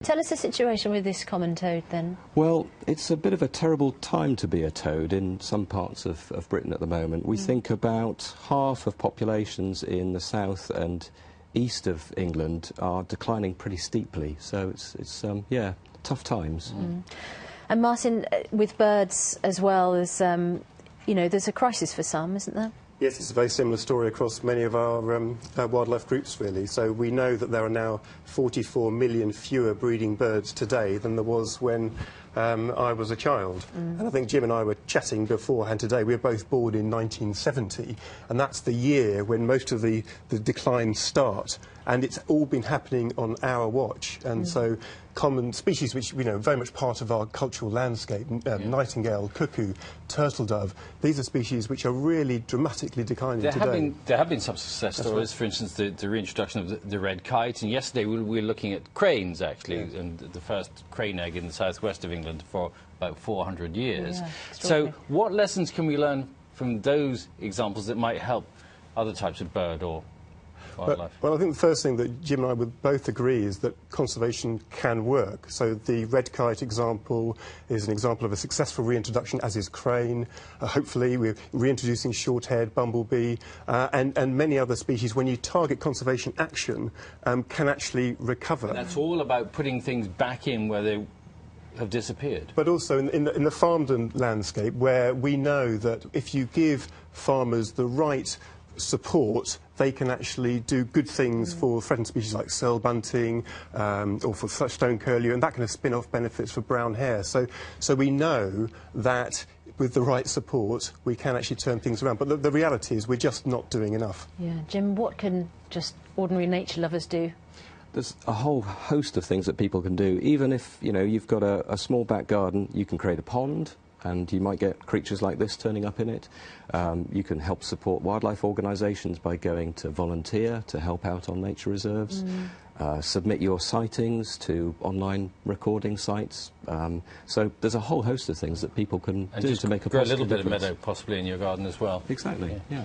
Tell us the situation with this common toad, then. Well, it's a bit of a terrible time to be a toad in some parts of Britain at the moment. We think about half of populations in the south and east of England are declining pretty steeply, so it's yeah, tough times. And Martin, with birds as well, as you know, there's a crisis for some, isn't there? Yes, it's a very similar story across many of our wildlife groups, really. So we know that there are now 44 million fewer breeding birds today than there was when I was a child. And I think Jim and I were chatting beforehand today. We were both born in 1970, and that's the year when most of the declines start. And it's all been happening on our watch. And so common species which, you know, very much part of our cultural landscape, nightingale, cuckoo, turtle dove, these are species which are really dramatically declining today. There have been some success stories, for instance, the reintroduction of the red kite, and yesterday we were looking at cranes, actually, and the first crane egg in the southwest of England for about 400 years. So what lessons can we learn from those examples that might help other types of bird or wildlife? Well, I think the first thing that Jim and I would both agree is that conservation can work. So the red kite example is an example of a successful reintroduction, as is crane. Hopefully we're reintroducing short-haired bumblebee and many other species. When you target conservation action, can actually recover. And that's all about putting things back in where they have disappeared. But also in the farmland landscape, where we know that if you give farmers the right support, they can actually do good things for threatened species like searle bunting or for stone curlew, and that kind of spin-off benefits for brown hare. So we know that with the right support we can actually turn things around, but the reality is we're just not doing enough. Yeah, Jim, what can just ordinary nature lovers do? There's a whole host of things that people can do. Even if, you know, you've got a small back garden, you can create a pond, and you might get creatures like this turning up in it. You can help support wildlife organisations by going to volunteer to help out on nature reserves. Submit your sightings to online recording sites. So there's a whole host of things that people can do to make a positive difference. Grow a little bit of meadow possibly in your garden as well. Exactly, yeah.